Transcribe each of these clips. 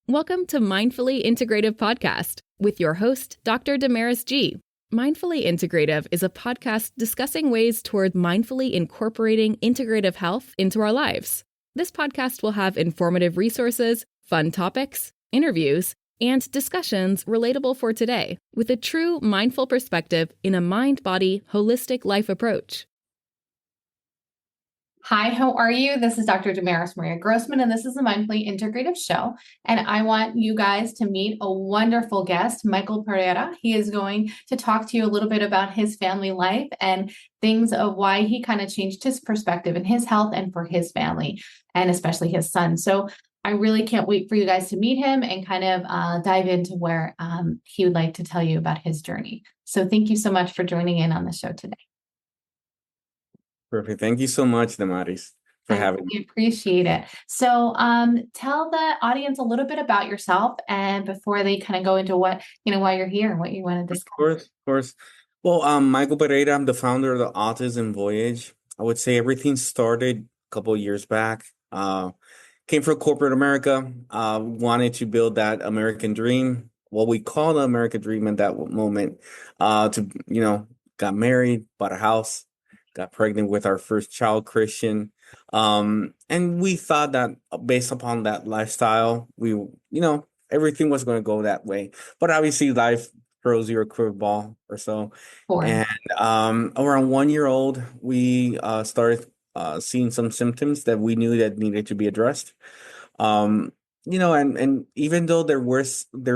Welcome to Mindfully Integrative Podcast with your host, Dr. Damaris G. Mindfully Integrative is a podcast discussing ways toward mindfully incorporating integrative health into our lives. This podcast will have informative resources, fun topics, interviews, and discussions relatable for today with a true mindful perspective in a mind-body, holistic life approach. Hi, how are you? This is Dr. Damaris Maria Grossman, and this is the Mindfully Integrative Show. And I want you guys to meet a wonderful guest, Michael Pereira. He is going to talk to you a little bit about his family life and things of why he kind of changed his perspective in his health and for his family, and especially his son. So I really can't wait for you guys to meet him and kind of dive into where he would like to tell you about his journey. So thank you so much for joining in on the show today. Perfect. Thank you so much, Damaris, for having me. I appreciate it. So tell the audience a little bit about yourself and before they kind of go into what, why you're here and what you want to discuss. Of course. Well, I'm Michael Pereira. I'm the founder of the Autism Voyage. I would say everything started a couple of years back. Came from corporate America, wanted to build that American dream, what we call the American dream at that moment, got married, bought a house, got pregnant with our first child, Christian. And we thought that based upon that lifestyle, everything was going to go that way. But obviously life throws you a curveball or so. And around 1 year old, we started seeing some symptoms that we knew that needed to be addressed. And even though there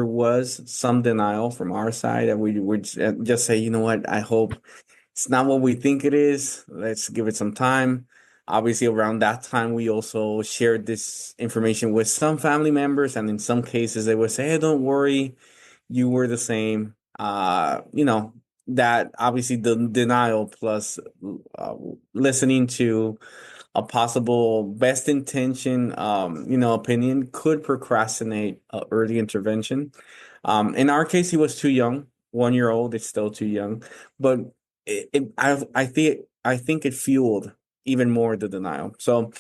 was some denial from our side that we would just say, you know what, I hope it's not what we think it is. Let's give it some time. Obviously, around that time, we also shared this information with some family members. And in some cases, they would say, hey, don't worry, you were the same. That obviously the denial plus listening to a possible best intention, opinion could procrastinate early intervention. In our case, he was too young. 1 year old is still too young, but I think it fueled even more the denial. So,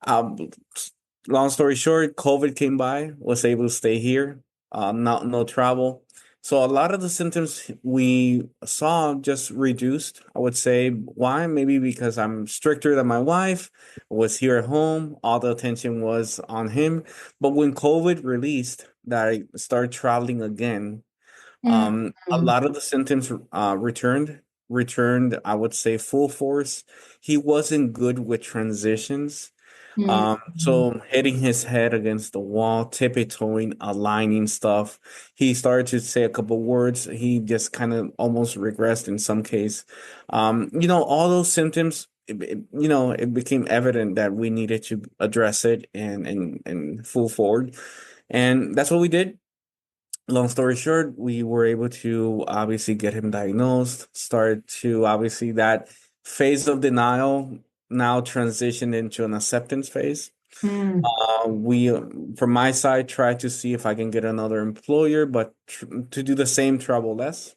long story short, COVID came by, was able to stay here, no travel. So a lot of the symptoms we saw just reduced. I would say why? Maybe because I'm stricter than my wife, was here at home, all the attention was on him. But when COVID released, that I started traveling again, a lot of the symptoms returned, I would say, full force. He wasn't good with transitions. So hitting his head against the wall, tiptoeing, aligning stuff. He started to say a couple words. He just kind of almost regressed in some case. All those symptoms, it became evident that we needed to address it and full forward. And that's what we did. Long story short, we were able to obviously get him diagnosed, start to obviously that phase of denial now transitioned into an acceptance phase. We, from my side, tried to see if I can get another employer, but to do the same travel less,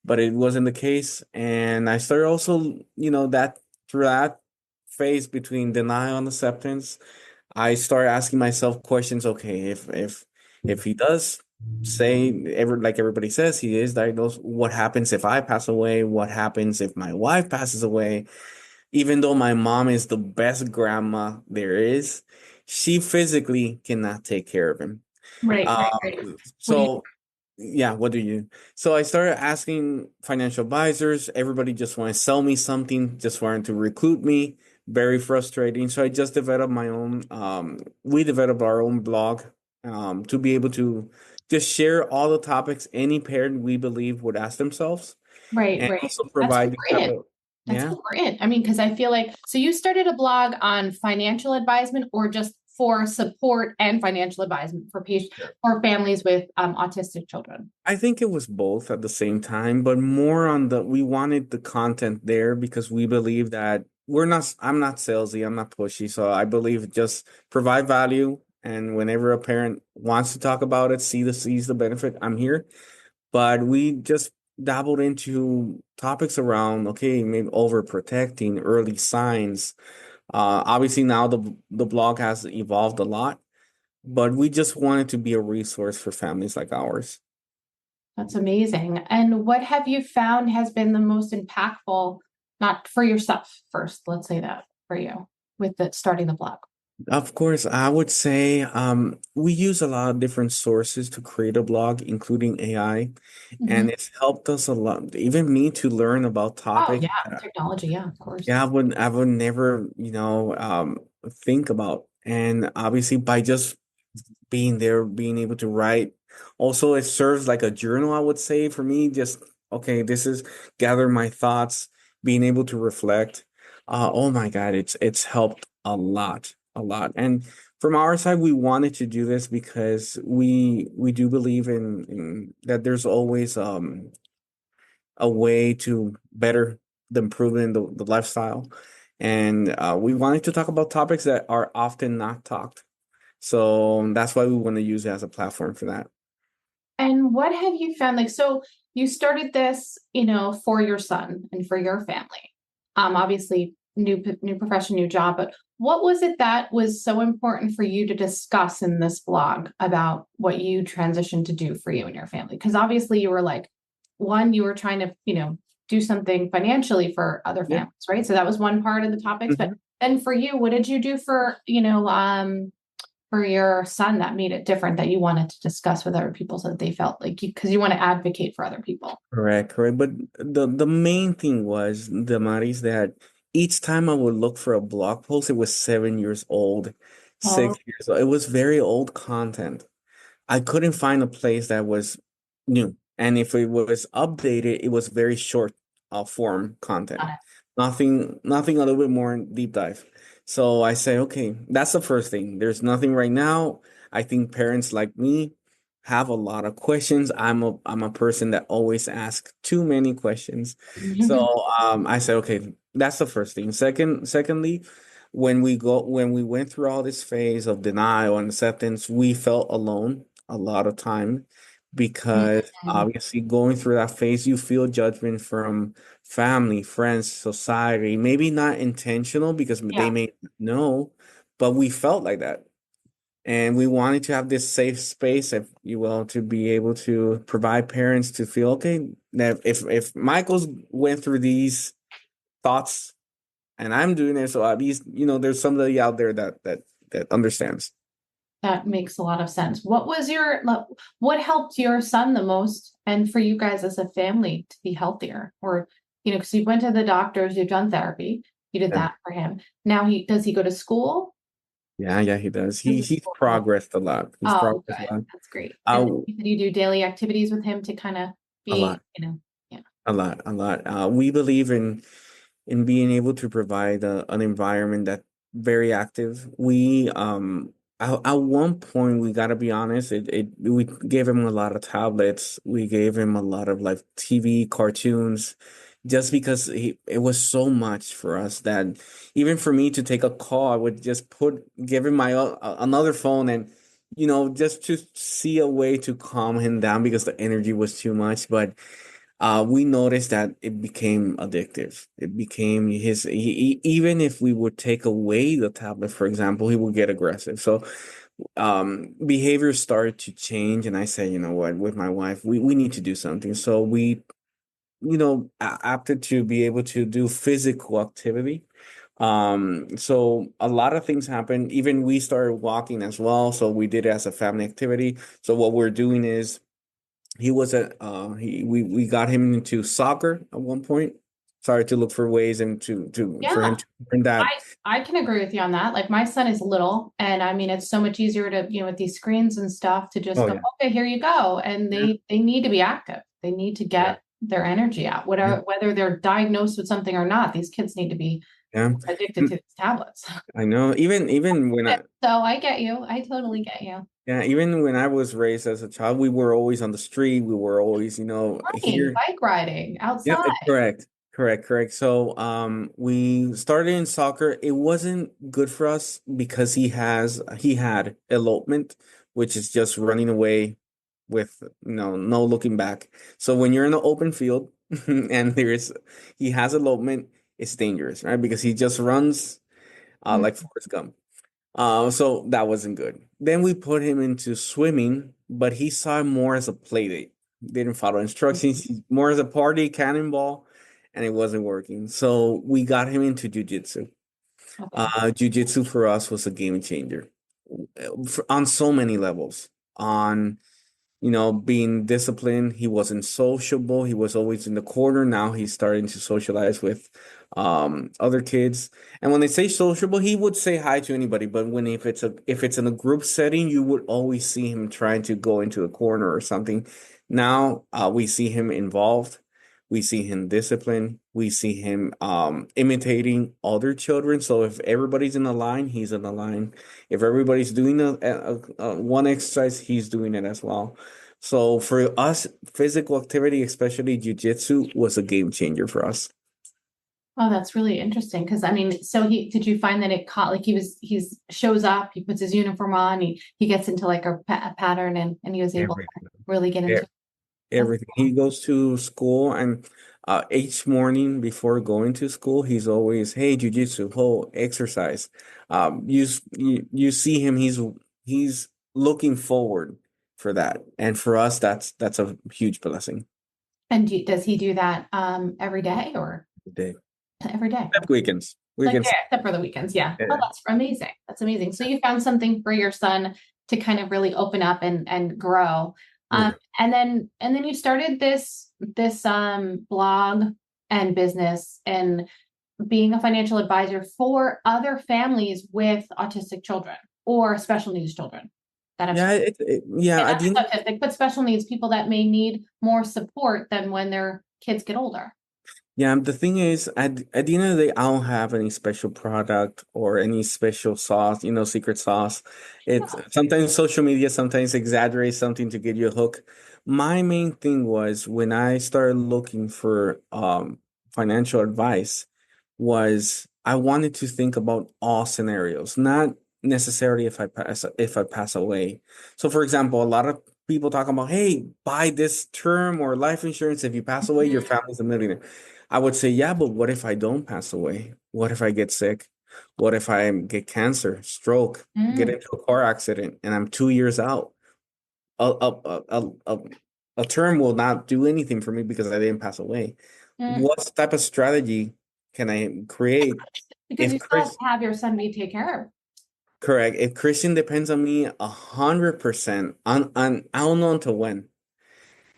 but it wasn't the case. And I started also, that through that phase between denial and acceptance, I started asking myself questions. Okay, if he does say like everybody says he is diagnosed, what happens if I pass away? What happens if my wife passes away? Even though my mom is the best grandma there is, she physically cannot take care of him. Right. So yeah, what do you? So I started asking financial advisors. Everybody just want to sell me something, just wanted to recruit me. Very frustrating. So I just developed my own. We developed our own blog to be able to just share all the topics any parent we believe would ask themselves. Right. Also provide That's important. I mean, because I feel like, so you started a blog on financial advisement or just for support and financial advisement for patients or families with autistic children? I think it was both at the same time, but more on we wanted the content there because we believe that I'm not salesy, I'm not pushy. So I believe just provide value. And whenever a parent wants to talk about it, sees the benefit, I'm here. But we just dabbled into topics around, okay, maybe overprotecting, early signs. Obviously now the blog has evolved a lot, but we just wanted to be a resource for families like ours. That's amazing. And what have you found has been the most impactful, not for yourself first, let's say that for you with starting the blog? Of course, I would say we use a lot of different sources to create a blog, including AI, Mhm. and it's helped us a lot, even me to learn about Oh, topics yeah, that technology. Yeah, of course. yeah, I would never, think about. And obviously by just being there, being able to write. Also, it serves like a journal, I would say, for me. Just, okay, this is gather my thoughts, being able to reflect. Oh my God, it's helped a lot, a lot. And from our side, we wanted to do this because we do believe in that there's always a way to better the improvement in the lifestyle. And we wanted to talk about topics that are often not talked. So that's why we want to use it as a platform for that. And what have you found? Like, so you started this, for your son and for your family. Obviously, new profession, new job. But what was it that was so important for you to discuss in this blog about what you transitioned to do for you and your family? Because obviously, you were like, one, you were trying to, do something financially for other Yeah. families, right? So that was one part of the topics. But Mhm. then for you, what did you do for your son that made it different that you wanted to discuss with other people so that they felt like you, because you want to advocate for other people? Correct, correct. But the main thing was the Maris that each time I would look for a blog post, it was 7 years old, Oh, 6 years old. It was very old content. I couldn't find a place that was new. And if it was updated, it was very short form got content. it. Nothing a little bit more deep dive. So I say, okay, that's the first thing. There's nothing right now. I think parents like me have a lot of questions. I'm a person that always asks too many questions. So I said, okay, that's the first thing. Secondly, when we went through all this phase of denial and acceptance, we felt alone a lot of time because Mhm. obviously going through that phase, you feel judgment from family, friends, society, maybe not intentional because they Yeah, may know, but we felt like that. And we wanted to have this safe space, if you will, to be able to provide parents to feel okay that if Michael's went through these thoughts and I'm doing it, so at least there's somebody out there that understands. that makes a lot of sense. What helped your son the most and for you guys as a family to be healthier? Or, because you went to the doctors, you've done therapy, you did Yeah, that for him. Now does he go to school? yeah, yeah, he does. This He's is cool. progressed a lot. He's Oh, progressed good. a lot. That's great. And Uh, you do daily activities with him to kind of a be, lot, yeah. a lot, a lot. We believe in being able to provide an environment that very active. We at one point we gotta be honest, we gave him a lot of tablets, we gave him a lot of like TV cartoons, just because it was so much for us that even for me to take a call, I would just give him my another phone and just to see a way to calm him down because the energy was too much. But we noticed that it became addictive. It became even if we would take away the tablet, for example, he would get aggressive. So behavior started to change, and I said, you know what, with my wife, we need to do something. So we, opted to be able to do physical activity. So a lot of things happened. Even we started walking as well. So we did it as a family activity. So what we're doing is he was at we got him into soccer at one point. Started to look for ways and to for him Yeah. to learn that. I can agree with you on that. Like my son is little, and I mean it's so much easier to, with these screens and stuff to just Oh go, yeah, okay, here you go. And yeah, they need to be active. They need to yeah, get their energy out. yeah, Whether they're diagnosed with something or not, these kids need to be yeah. addicted to Mm, these tablets. I know. Even when I So I get you. I totally get you. yeah, even when I was raised as a child, we were always on the street. We were always, Running, here. bike riding Yeah, outside. correct. Correct, correct. So, we started in soccer. It wasn't good for us because he had elopement, which is just running away with no looking back. So when you're in an open field and he has elopement, it's dangerous, right? Because he just runs Mm. like Forrest Gump. So that wasn't good. Then we put him into swimming, but he saw it more as a play date. Didn't follow instructions, more as a party cannonball, and it wasn't working. So we got him into jiu-jitsu. Okay. Jiu-jitsu for us was a game changer on so many levels. On being disciplined. He wasn't sociable. He was always in the corner. Now he's starting to socialize with other kids. And when they say sociable, he would say hi to anybody. But if it's in a group setting, you would always see him trying to go into a corner or something. Now we see him involved. We see him disciplined. We see him imitating other children. So if everybody's in a line, he's in a line. If everybody's doing one exercise, he's doing it as well. So for us, physical activity, especially jiu-jitsu, was a game changer for us. Oh, that's really interesting. Because I mean, so did you find that it caught like he's shows up, he puts his uniform on, he gets into like a pattern and he was able to Everything. really get into Everything. He goes to school, and each morning before going to school, he's always, "Hey, jiu-jitsu, whole exercise." You see him. He's looking forward for that, and for us, that's a huge blessing. And does he do that every day or Day. every day? Except weekends. Like, Weekends. yeah, except for the weekends. Yeah. Yeah. Oh, that's amazing. That's amazing. So you found something for your son to kind of really open up and grow. Yeah. And then you started this blog and business and being a financial advisor for other families with autistic children or special needs children that have Yeah. Yeah. not just autistic, but special needs people that may need more support than when their kids get older. Yeah, the thing is, at the end of the day, I don't have any special product or any special sauce, secret sauce. It's sometimes social media sometimes exaggerates something to get you a hook. My main thing was when I started looking for financial advice was I wanted to think about all scenarios, not necessarily if I pass away. So for example, a lot of people talk about, hey, buy this term or life insurance. If you pass away, your family's a millionaire. I would say, yeah, but what if I don't pass away? What if I get sick? What if I get cancer, stroke, get Mm, into a car accident, and I'm 2 years out? A, a, a, a, a a term will not do anything for me because I didn't pass away. mm. What type of strategy can I create Because if you still have Chris, to have your son be taken care of. correct, if Christian depends on me 100% on I don't know until when.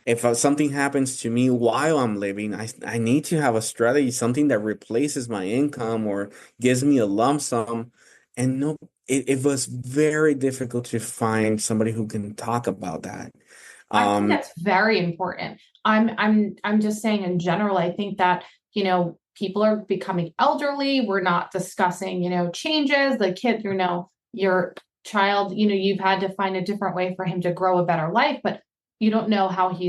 If something happens to me while I'm living, I need to have a strategy, something that replaces my income or gives me a lump sum. And no, it was very difficult to find somebody who can talk about that. I think Um, that's very important. I'm just saying in general, I think that, people are becoming elderly. We're not discussing, changes. The kid, your child, you've had to find a different way for him to grow a better life, but you don't know how old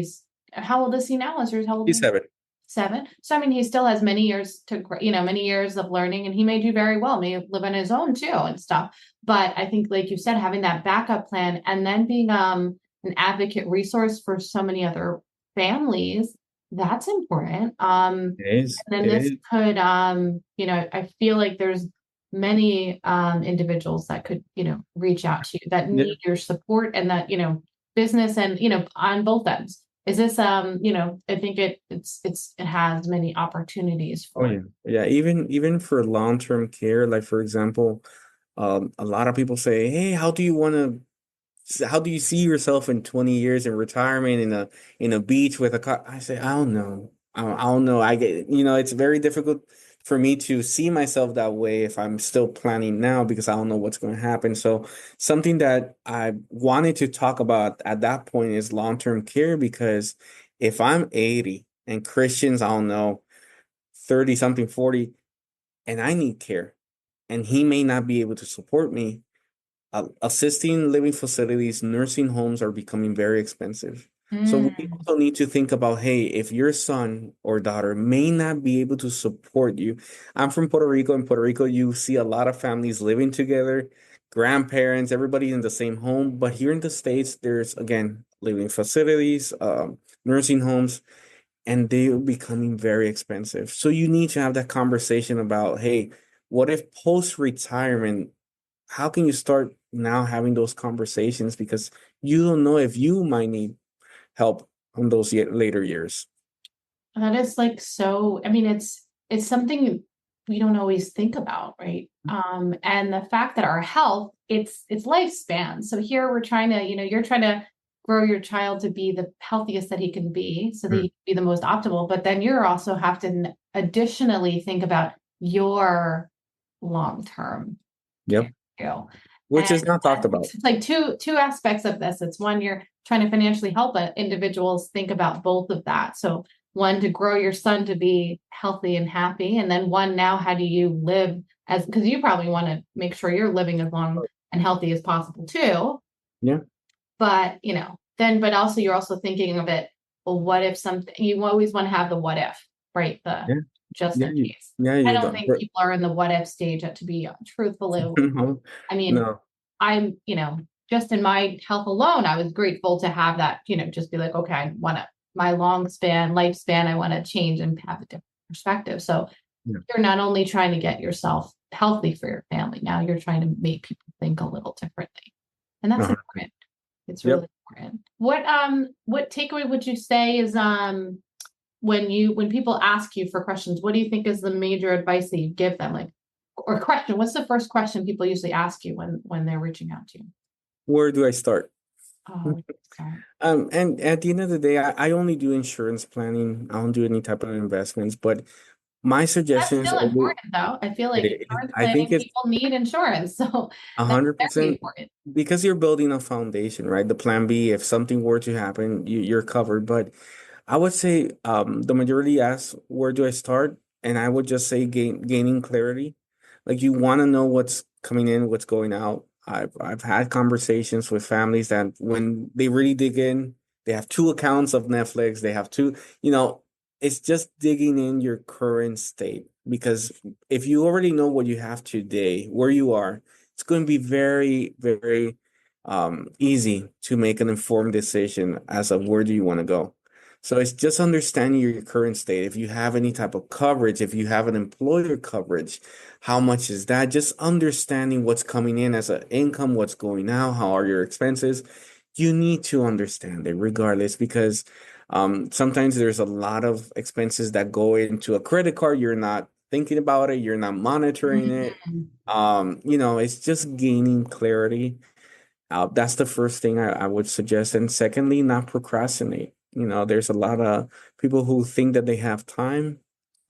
is he now? How old he's is he? 7. 7. So I mean, he still has many years many years of learning, and he may do very well, may live on his own too and stuff. But I think, like you said, having that backup plan and then being an advocate resource for so many other families, that's important. It is. And then It this is. could, I feel like there's many individuals that could, reach out to you that Yeah. need your support and that, business and, on both ends. Is this, I think it has many opportunities Oh for. yeah. Yeah. Even for long-term care, like for example, a lot of people say, hey, how do you see yourself in 20 years in retirement in a beach with a car? I say, I don't know. I don't know. I get, it's very difficult for me to see myself that way if I'm still planning now because I don't know what's going to happen. So something that I wanted to talk about at that point is long-term care because if I'm 80 and Christians, I don't know, 30 something, 40, and I need care and he may not be able to support me, assisting living facilities, nursing homes are becoming very expensive. So Mm, we also need to think about, hey, if your son or daughter may not be able to support you. I'm from Puerto Rico. In Puerto Rico, you see a lot of families living together, grandparents, everybody in the same home. But here in the States, there's again living facilities, nursing homes, and they're becoming very expensive. So you need to have that conversation about, hey, what if post-retirement how can you start now having those conversations, because you don't know if you might need help on those later years. That is like so, I mean, it's something we don't always think about, right? And the fact that our health, it's lifespan. So here we're trying to, you're trying to grow your child to be the healthiest that he can be so that he can be the most optimal. But then you're also have to additionally think about your long-term Yep. care. Which is not talked about. It's like two aspects of this. It's one, you're trying to financially help individuals think about both of that. So one, to grow your son to be healthy and happy. And then one, now, how do you live because you probably want to make sure you're living as long and healthy as possible too. Yeah. But, but also you're also thinking of it, well, what if something, you always want to have the what if, right? Just in case. I don't think people are in the what if stage to be truthfully. I mean, no. I'm, just in my health alone, I was grateful to have that, just be like, okay, I want to, my lifespan, I want to change and have a different perspective. So you're not only trying to get yourself healthy for your family, now you're trying to make people think a little differently. And that's important. It's really important. What takeaway would you say is, when people ask you for questions, what do you think is the major advice that you give them? Like, or question, what's the first question people usually ask you when they're reaching out to you? Where do I start? Oh, sorry. And at the end of the day, I only do insurance planning. I don't do any type of investments, but my suggestion is still important though. I feel like insurance planning, people need insurance. So 100%, because you're building a foundation, right? The plan B, if something were to happen, you're covered. But I would say the majority asks, where do I start? And I would just say gaining clarity. Like, you want to know what's coming in, what's going out. I've had conversations with families that when they really dig in, they have 2 accounts of Netflix. They have 2, it's just digging in your current state. Because if you already know what you have today, where you are, it's going to be very, very easy to make an informed decision as of where do you want to go. So it's just understanding your current state. If you have any type of coverage, if you have an employer coverage, how much is that? Just understanding what's coming in as an income, what's going out, how are your expenses. You need to understand it regardless, because sometimes there's a lot of expenses that go into a credit card. You're not thinking about it. You're not monitoring it. It's just gaining clarity. That's the first thing I would suggest. And secondly, not procrastinate. There's a lot of people who think that they have time.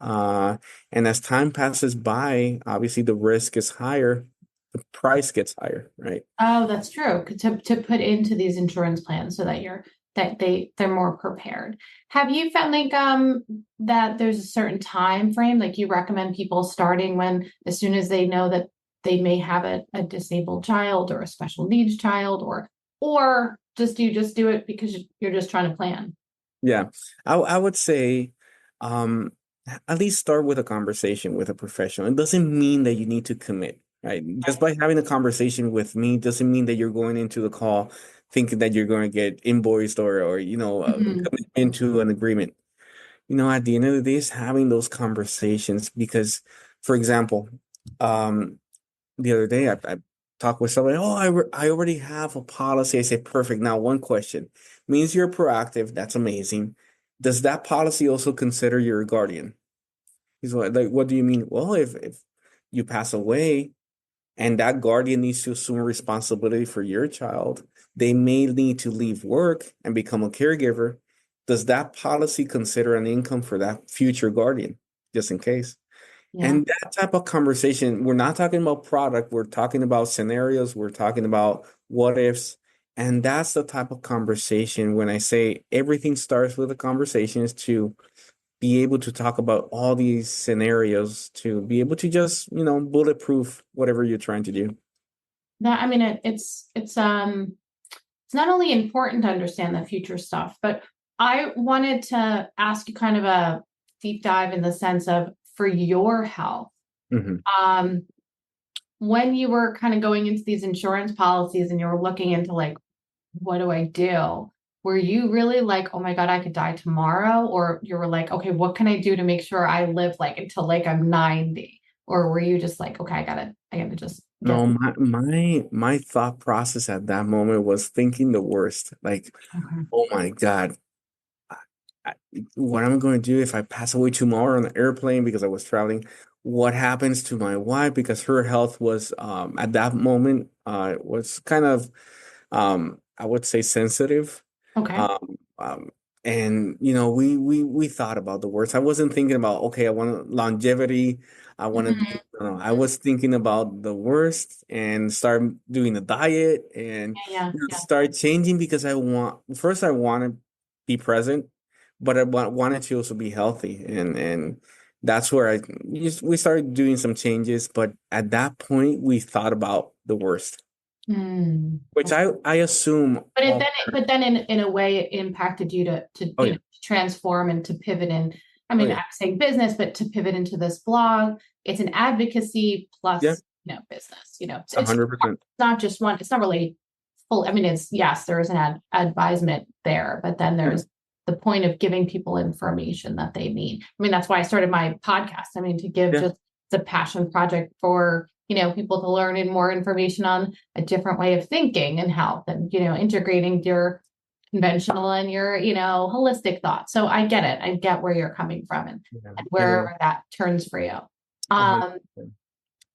And as time passes by, obviously the risk is higher, the price gets higher, right? Oh, that's true. To put into these insurance plans so that they're more prepared. Have you found that there's a certain time frame, like you recommend people starting as soon as they know that they may have a disabled child or a special needs child, or you just do it because you're just trying to plan? Yeah, I would say at least start with a conversation with a professional. It doesn't mean that you need to commit, right? Just by having a conversation with me doesn't mean that you're going into the call thinking that you're going to get invoiced or into an agreement. At the end of the day, it's having those conversations because, for example, the other day I talked with somebody. Oh, I already have a policy. I said, perfect. Now, one question means you're proactive. That's amazing. Does that policy also consider your guardian? He's like, what do you mean? Well, if you pass away and that guardian needs to assume responsibility for your child, they may need to leave work and become a caregiver. Does that policy consider an income for that future guardian, just in case? Yeah. And that type of conversation, we're not talking about product, we're talking about scenarios, we're talking about what ifs. And that's the type of conversation when I say everything starts with a conversation, is to be able to talk about all these scenarios, to be able to just, bulletproof whatever you're trying to do. It's not only important to understand the future stuff, but I wanted to ask you kind of a deep dive in the sense of, for your health, when you were kind of going into these insurance policies and you were looking into like, what do I do? Were you really like, oh my God, I could die tomorrow? Or you were like, okay, what can I do to make sure I live until I'm 90? Or were you just like, okay, I gotta just Get No, my thought process at that moment was thinking the worst. Like, okay. oh my God, I, I, what am I going to do if I pass away tomorrow on an airplane because I was traveling? What happens to my wife because her health was at that moment was kind of I would say sensitive. Okay. Um, um, and we thought about the worst. I wasn't thinking about, okay, I want longevity. I want to, Mhm. no, I was thinking about the worst and start doing the diet and Yeah, yeah. start changing because first I want to be present, but wanted to also be healthy. And that's where we started doing some changes. But at that point, we thought about the worst, Mm. which I assume all, But then in a way it impacted you to oh yeah, transform and to pivot in. I oh mean, yeah, I'm saying business, but to pivot into this blog, it's an advocacy yeah, plus, business. It's 100%. not just one. It's not really full. I mean, it's yes, there is an advisement there, but then Yeah, there's the point of giving people information that they need. I mean, that's why I started my podcast. I mean, to give yeah, just it's a passion project for people to learn and more information on a different way of thinking and health and integrating your conventional and your holistic thoughts. So I get it. I get where you're coming from yeah. and And wherever that turns for you. 100%.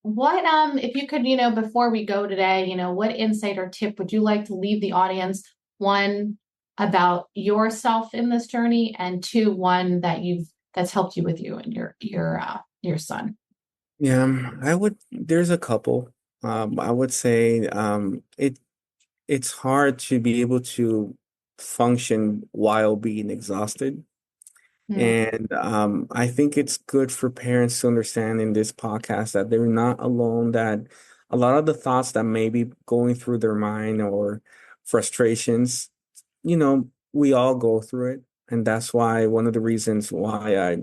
What if you could, before we go today, what insight or tip would you like to leave the audience? One, about yourself in this journey, and two, one that's helped you with you and your son. Yeah, there's a couple. I would say it's hard to be able to function while being exhausted. Mm, And I think it's good for parents to understand in this podcast that they're not alone, that a lot of the thoughts that may be going through their mind or frustrations, we all go through it. And that's why one of the reasons why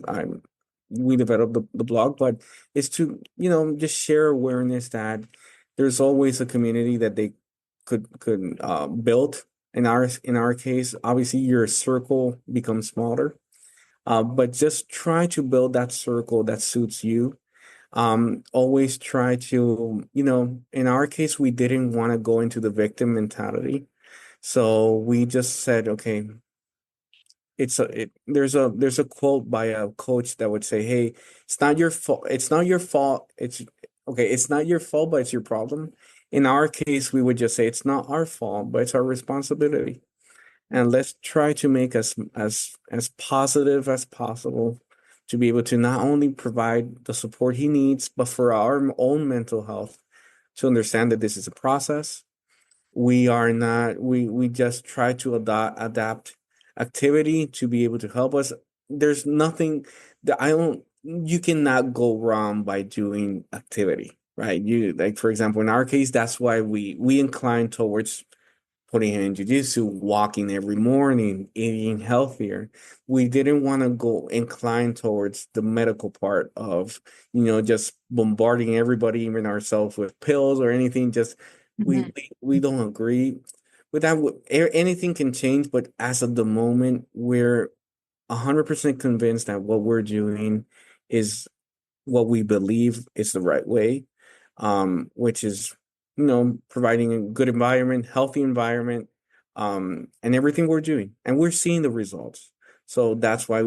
we developed the blog, but is to, just share awareness that there's always a community that they could build. In our case, obviously your circle becomes smaller, but just try to build that circle that suits you. Always try to, in our case, we didn't want to go into the victim mentality. So we just said, okay, there's a quote by a coach that would say, hey, it's not your fault. It's not your fault. It's okay. It's not your fault, but it's your problem. In our case, we would just say it's not our fault, but it's our responsibility. And let's try to make us as positive as possible to be able to not only provide the support he needs, but for our own mental health, to understand that this is a process. We are not we just try to adapt activity to be able to help us. There's nothing that I don't you cannot go wrong by doing activity, right? You, like, for example, in our case, that's why we incline towards putting him in jiu-jitsu, walking every morning, eating healthier. We didn't want to go incline towards the medical part of, just bombarding everybody, even ourselves, with pills or anything. Just mhm, we don't agree with that. Anything can change, but as of the moment, we're 100% convinced that what we're doing is what we believe is the right way, which is, providing a good environment, healthy environment, and everything we're doing, and we're seeing the results. So that's why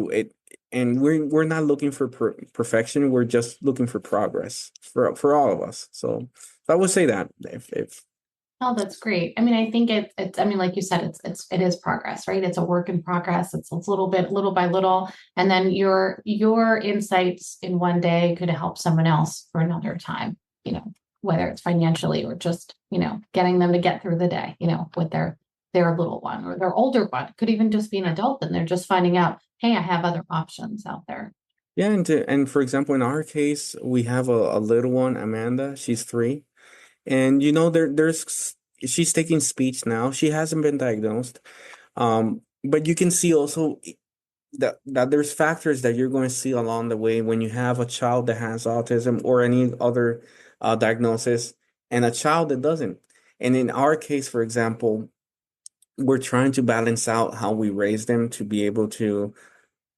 and we're not looking for perfection. We're just looking for progress for all of us. So I would say that if Oh, that's great. I mean, I think I mean, like you said, it is progress, right? It's a work in progress. It's a little bit, little by little. And then your insights in one day could help someone else for another time, whether it's financially or just, getting them to get through the day, with their little one or their older one. It could even just be an adult and they're just finding out, hey, I have other options out there. yeah, and for example, in our case, we have a little one, Amanda. She's 3. And there's she's taking speech now. She hasn't been diagnosed. But you can see also that there's factors that you're going to see along the way when you have a child that has autism or any other diagnosis, and a child that doesn't. And in our case, for example, we're trying to balance out how we raise them to be able to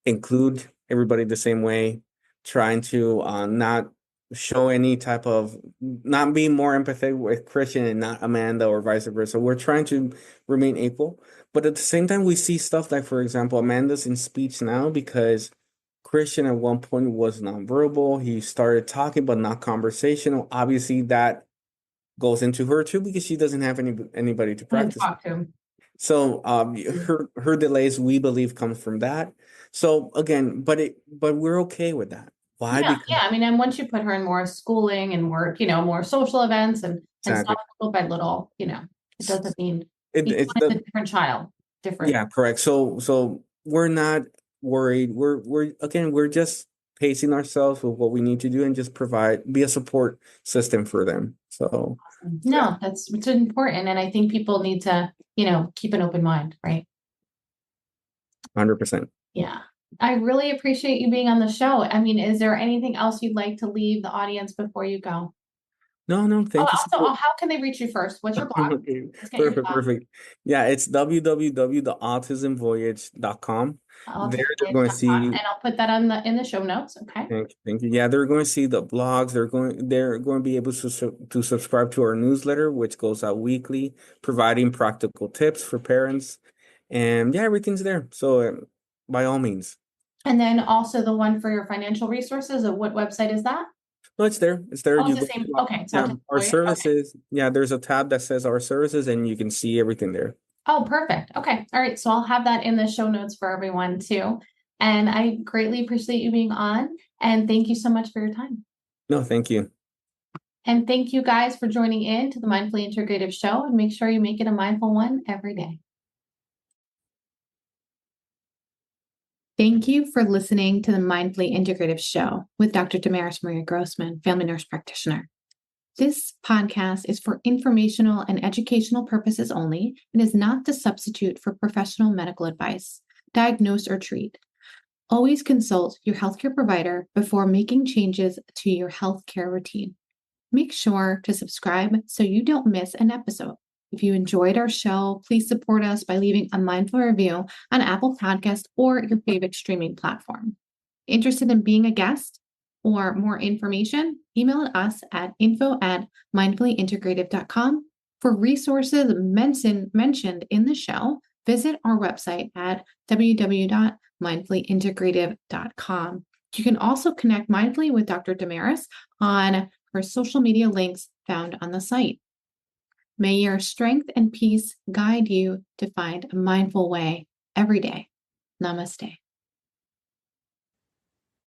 include everybody the same way, trying to not show any type of not being more empathetic with Christian and not Amanda or vice versa. We're trying to remain equal, but at the same time, we see stuff like, for example, Amanda's in speech now because Christian at one point was nonverbal. He started talking, but not conversational. Obviously, that goes into her too because she doesn't have anybody to And practice. talk to him. So her delays, we believe, comes from that. So again, but we're okay with that. Why? Yeah, Because yeah. I mean, and once you put her in more schooling and work, more social events and exactly. stuff little by little, it doesn't mean each It's one is the a different child, different. Yeah, correct. So we're not worried. We're just pacing ourselves with what we need to do and just be a support system for them. So yeah, No, it's important. And I think people need to, keep an open mind, right? 100%. Yeah. I really appreciate you being on the show. I mean, is there anything else you'd like to leave the audience before you go? No, Oh, thank you so also, much. how can they reach you first? What's your blog? Okay, Let's get your perfect, blog. perfect. Yeah, it's www.theautismvoyage.com. There they're going to Autistic.com, see. and I'll put that in the show notes. Okay. Thank you. Yeah, they're going to see the blogs. They're going to be able to subscribe to our newsletter, which goes out weekly, providing practical tips for parents. And yeah, everything's there. So by all means. And then also the one for your financial resources. What website is that? No, it's there. It's there. Oh, it's You the go same. to Okay. It's yeah, Autism our Voyage. Okay. services. Yeah, there's a tab that says our services, and you can see everything there. Oh, perfect. Okay. All right. So I'll have that in the show notes for everyone too. And I greatly appreciate you being on. And thank you so much for your time. No, thank you. And thank you guys for joining in to the Mindfully Integrative Show. And make sure you make it a mindful one every day. Thank you for listening to the Mindfully Integrative Show with Dr. Damaris Maria Grossman, family nurse practitioner. This podcast is for informational and educational purposes only and is not to substitute for professional medical advice, diagnose, or treat. Always consult your healthcare provider before making changes to your healthcare routine. Make sure to subscribe so you don't miss an episode. If you enjoyed our show, please support us by leaving a mindful review on Apple Podcasts or your favorite streaming platform. Interested in being a guest or more information? Email us at info@mindfullyintegrative.com. For resources mentioned in the show, visit our website at www.mindfullyintegrative.com. You can also connect mindfully with Dr. Damaris on her social media links found on the site. May your strength and peace guide you to find a mindful way every day. Namaste.